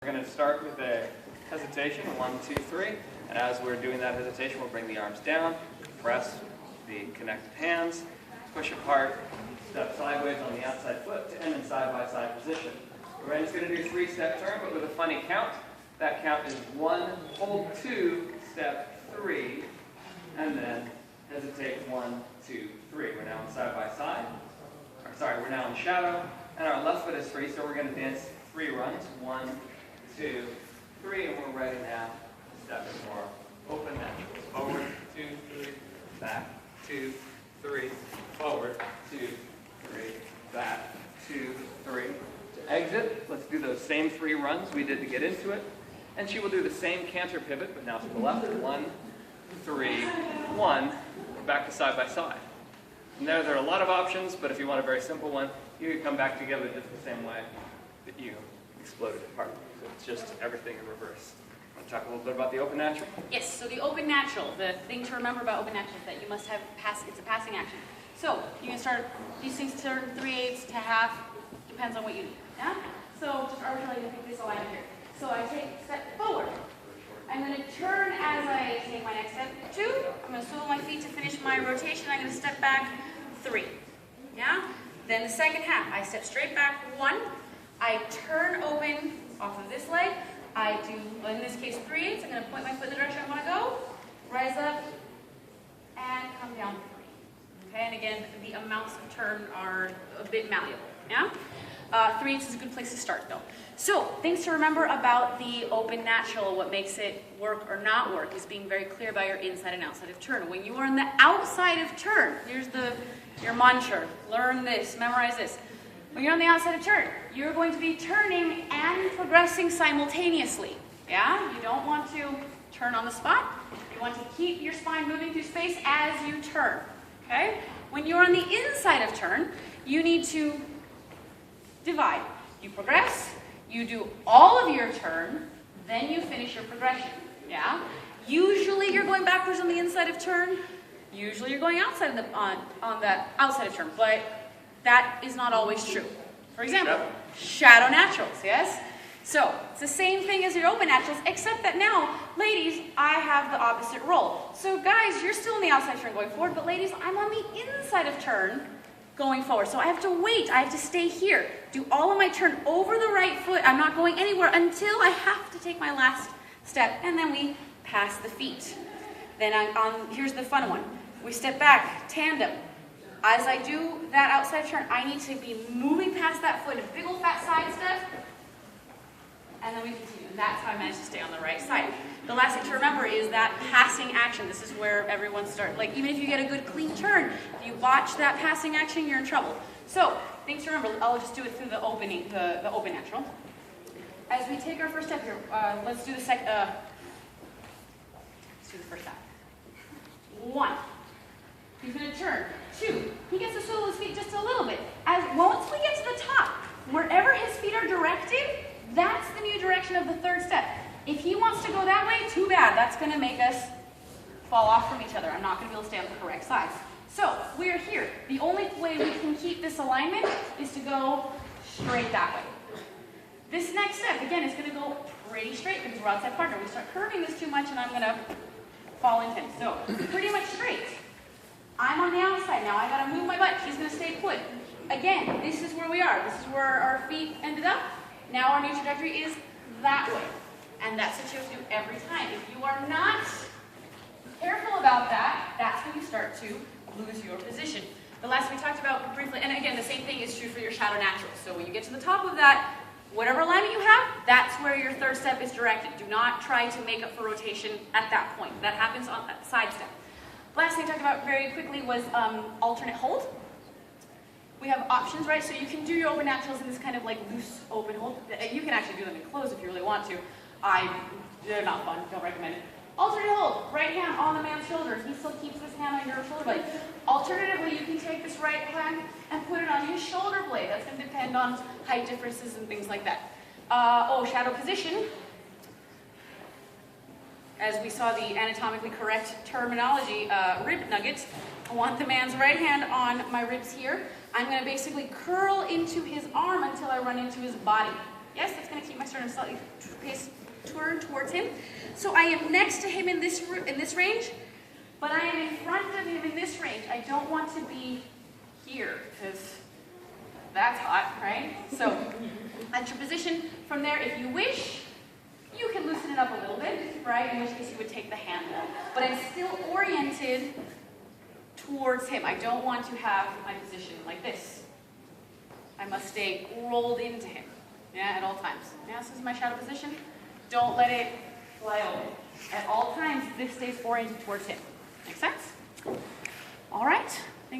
We're going to start with a hesitation, 1, 2, 3, and as we're doing that hesitation, we'll bring the arms down, press the connected hands, push apart, step sideways on the outside foot to end in side-by-side position. Lorena's going to do a 3-step turn, but with a funny count. That count is 1, hold 2, step 3, and then hesitate 1, 2, 3. We're now in side-by-side. We're now in shadow, and our left foot is free, so we're going to dance 3 runs. 1, 2, 3, and we're ready now to step in more open natural. Forward, 2, 3, back, 2, 3, forward, 2, 3, back, 2, 3. To exit, let's do those same 3 runs we did to get into it. And she will do the same canter pivot, but now to the left. 1, 3, 1. We're back to side by side. And there are a lot of options, but if you want a very simple one, you can come back together just the same way that you exploded apart. So it's just everything in reverse. Want to talk a little bit about the open natural? Yes, so the open natural, the thing to remember about open natural is that you must have it's a passing action. So you can start, these things turn 3/8 to half, depends on what you need. Yeah? So just arbitrarily to pick this alignment here. So I take a step forward. I'm going to turn as I take my next step 2. I'm going to swivel my feet to finish my rotation. I'm going to step back 3. Yeah? Then the second half, I step straight back 1. I turn open off of this leg. I do, in this case, 3/8. I'm going to point my foot in the direction I want to go. Rise up and come down 3. Okay, and again, the amounts of turn are a bit malleable. Yeah? 3/8 is a good place to start, though. So, things to remember about the open natural, what makes it work or not work, is being very clear about your inside and outside of turn. When you are on the outside of turn, here's your mantra. Learn this, memorize this. When you're on the outside of turn, you're going to be turning and progressing simultaneously. Yeah? You don't want to turn on the spot. You want to keep your spine moving through space as you turn. Okay? When you're on the inside of turn, you need to divide. You progress, you do all of your turn, then you finish your progression. Yeah? Usually you're going backwards on the inside of turn. Usually you're going outside of on that outside of turn, but that is not always true. For example, shadow naturals, yes? So, it's the same thing as your open naturals, except that now, ladies, I have the opposite role. So guys, you're still in the outside turn going forward, but ladies, I'm on the inside of turn going forward. So I have to wait, I have to stay here, do all of my turn over the right foot. I'm not going anywhere until I have to take my last step, and then we pass the feet. Then here's the fun one. We step back, tandem. As I do that outside turn, I need to be moving past that foot, a big old fat side step, and then we continue. And that's how I managed to stay on the right side. The last thing to remember is that passing action. This is where everyone starts. Like, even if you get a good clean turn, if you watch that passing action, you're in trouble. So, things to remember. I'll just do it through the opening, the open natural. As we take our first step here, let's do the first half. 1. He's going to turn. 2. He gets to swivel his feet just a little bit. Once we get to the top, wherever his feet are directed, that's the new direction of the third step. If he wants to go that way, too bad. That's going to make us fall off from each other. I'm not going to be able to stay on the correct side. So, we're here. The only way we can keep this alignment is to go straight that way. This next step, again, is going to go pretty straight because we're outside partner. We start curving this too much and I'm going to fall into it. So, pretty much straight. I'm on the outside now. I got to move my butt. He's going to stay put. Again, this is where we are. This is where our feet ended up. Now our new trajectory is that way. And that's what you have to do every time. If you are not careful about that, that's when you start to lose your position. The last we talked about briefly, and again, the same thing is true for your shadow naturals. So when you get to the top of that, whatever alignment you have, that's where your third step is directed. Do not try to make up for rotation at that point. That happens on that side step. Last thing I talked about very quickly was alternate hold. We have options, right? So you can do your open naturals in this kind of like loose open hold. You can actually do them in closed if you really want to. They're not fun, don't recommend it. Alternate hold, right hand on the man's shoulders. He still keeps his hand on your shoulder blade. Alternatively, you can take this right hand and put it on his shoulder blade. That's going to depend on height differences and things like that. Shadow position. As we saw the anatomically correct terminology, rib nuggets. I want the man's right hand on my ribs here. I'm going to basically curl into his arm until I run into his body. Yes, that's going to keep my sternum slightly turned towards him. So I am next to him in this range, but I am in front of him in this range. I don't want to be here, because that's hot, right? So that's your position. From there, if you wish, you can loosen it up a little bit, right? In which case you would take the handle. But I'm still oriented towards him. I don't want to have my position like this. I must stay rolled into him, yeah, at all times. Yeah, this is my shadow position. Don't let it fly over. At all times, this stays oriented towards him. Make sense? All right.